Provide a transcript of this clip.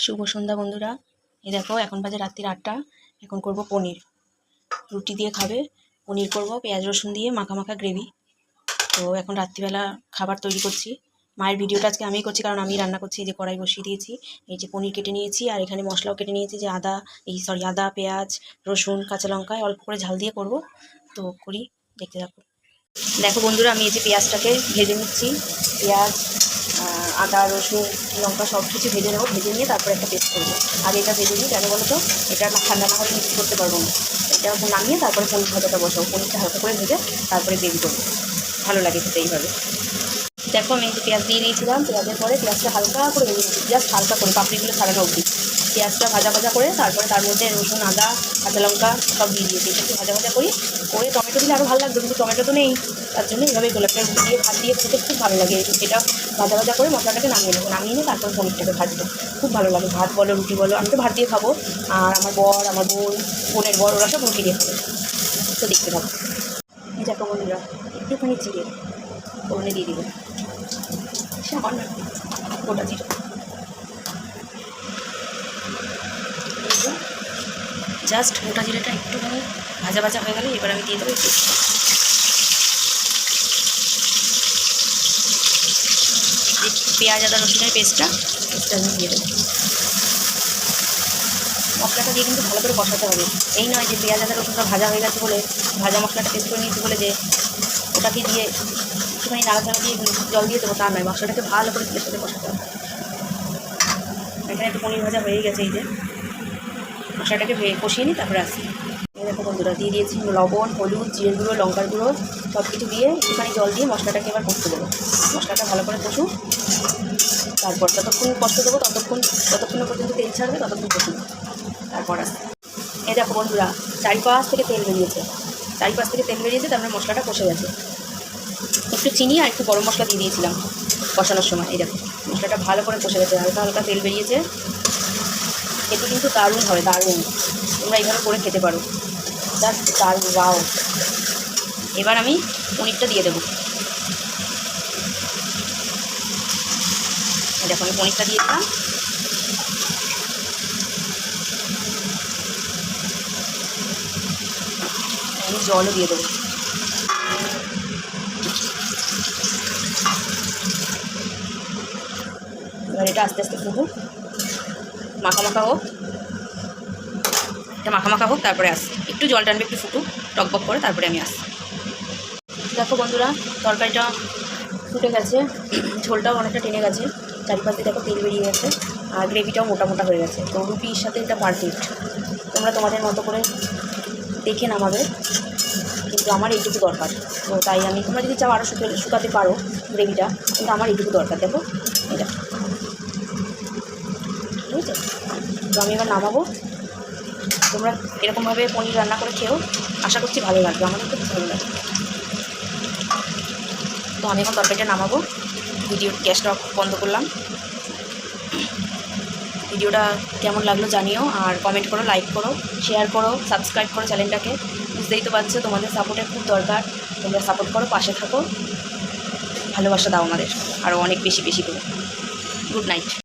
শুভ সন্ধ্যা বন্ধুরা। এই দেখো এখন বাজে রাত্রির 8টা। এখন করব পনির, রুটি দিয়ে খাবে। পনির করব পেঁয়াজ রসুন দিয়ে মাখা মাখা গ্রেভি। তো এখন রাত্রিবেলা খাবার তৈরি করছি। মায়ের ভিডিওটা আজকে আমিই করছি, কারণ আমি রান্না করছি। এই যে কড়াই বসিয়ে দিয়েছি, এই যে পনির কেটে নিয়েছি, আর এখানে মশলাও কেটে নিয়েছি, যে আদা পেঁয়াজ রসুন কাঁচা লঙ্কা অল্প করে ঝাল দিয়ে করব। তো করি, দেখতে থাকো। দেখো বন্ধুরা, আমি এই যে পেঁয়াজটাকে ভেজে নিচ্ছি। পেঁয়াজ আদা রসুন লঙ্কা সব কিছু ভেজে নেবো। ভেজে নিয়ে তারপরে একটা পেস্ট করবো। আগে এটা ভেজে নিই, কেন বলো তো, এটা ঠান্ডা না হলে মিক্স করতে পারবো না। এটা নামিয়ে তারপরে পনির ভাজাটা বসাবো। পনিরটা হালকা করে ভেজে তারপরে গ্রেভি করবো, ভালো লাগে খেতে এইভাবে। দেখো আমি একটু পেঁয়াজ দিয়ে দিয়েছিলাম। পেঁয়াজের পরে পেঁয়াজটা হালকা করে ভেজে নিচ্ছি, জাস্ট হালকা করে, পাপড়িগুলো ছাড়ানো অবধি। পেঁয়াজটা ভাজা ভাজা করে তারপরে তার মধ্যে রসুন আদা কাঁচা লঙ্কা সব দিয়ে দিয়েছি। একটু ভাজা ভাজা করে টমেটো দিলে আরও ভালো লাগবে, কিন্তু টমেটো তো নেই। তার জন্য এইভাবে গোলাপটা রুটি দিয়ে ভাত দিয়ে খেতে খুব ভালো লাগে। এটা ভাজা ভাজা করে মশলাটাকে নামিয়ে নেবো। নামিয়ে নিয়ে তারপর পনিরটাকে ভাজবো, খুব ভালো লাগে। ভাত বলো রুটি বলো, আমি তো ভাত দিয়ে খাবো। আর আমার বর, আমার বোনের বর, ওরা সব রুটি দিয়ে খাবে। তো দেখতে পাবো। এই দেখো বন্ধুরা, একটুখানি জিরে ফোড়নে দিয়ে দিব, সামান্য গোটা জিরে। জাস্ট গোটা জিরেটা একটুখানি ভাজা ভাজা হয়ে গেলে এবার আমি দিয়ে দেবো পেঁয়াজ আদা রসুনের পেস্টটা আমি দিয়ে দেবো। মশলাটা দিয়ে কিন্তু ভালো করে কষাতে হবে। এই নয় যে পেঁয়াজ আদা রসুনটা ভাজা হয়ে গেছে বলে, ভাজা মশলাটা পেস্ট করে নিয়েছি বলে যে ওটাকে দিয়ে একটুখানি নাড়াচাড়া দিয়ে জল দিয়ে দেবো, তা নয়। মশলাটাকে ভালো করে তেলের সাথে কষাতে হবে। এখানে একটু পনির ভাজা হয়ে গেছে। এই যে মশলাটাকে কষিয়ে নিই, তারপরে আসি। এই দেখো বন্ধুরা, দিয়ে দিয়েছি লবণ হলুদ জিরের গুঁড়ো লঙ্কার গুঁড়ো সব কিছু দিয়ে একটুখানি জল দিয়ে মশলাটাকে এবার কষতে দেবো। মশলাটা ভালো করে কষুন, তারপর যতক্ষণ কষতে দেবো যতক্ষণ পর্যন্ত তেল ছাড়বে ততক্ষণ কষুন, তারপর আসবে। এই দেখো বন্ধুরা, চারিপাশ থেকে তেল বেরিয়েছে। তারপরে মশলাটা কষে গেছে। একটু চিনি আর একটু গরম মশলা দিয়ে দিয়েছিলাম কষানোর সময়। এই দেখো মশলাটা ভালো করে কষে গেছে, হালকা হালকা তেল বেরিয়েছে। এতে কিন্তু দারুণ হয়, দারুণ। তোমরা এইভাবে করে খেতে পারো, জাস্ট দারুণ, ওয়াও। এবার আমি পনিরটা দিয়ে দেবো। দেখো আমি পনিরটা দিয়ে দিলাম। আমি জলও দিয়ে দেবো। এবার এটা আস্তে আস্তে ফুটুক, মাখা মাখা হোক, তারপরে আসি। একটু জল টানবে, একটু ফুটুক টকবক করে, তারপরে আমি আসি। দেখো বন্ধুরা, তরকারিটা ফুটে গেছে, ঝোলটাও অনেকটা টেনে গেছে, চারিপাশ দিয়ে দেখো তেল বেরিয়ে গেছে, আর গ্রেভিটাও মোটা মোটা হয়ে গেছে। তো রুটির সাথে এটা পারফেক্ট। তোমরা তোমাদের মতো করে দেখে নামাবে, কিন্তু আমার এইটুকু দরকার। তো তাই তোমরা যদি চাও আরও শুকাতে পারো গ্রেভিটা, কিন্তু আমার এইটুকু দরকার। দেখো এটা, ঠিক আছে? তো আমি এবার নামাবো। তোমরা এরকমভাবে পনির রান্না করে খেও, আশা করছি ভালো লাগবে। আমাদের খুব ভালো লাগে। তো আমি এখন তরকারিটা নামাবো। গ্যাসটা বন্ধ করলাম। ভিডিওটা কেমন লাগলো জানিও, আর কমেন্ট করো, লাইক করো, শেয়ার করো, সাবস্ক্রাইব করো চ্যানেলটাকে। বুঝতেই তো পারছো, তোমাদের সাপোর্টের খুব দরকার। তোমরা সাপোর্ট করো, পাশে থাকো, ভালোবাসা দাও আমাদের আরও অনেক বেশি বেশি করে। Good night.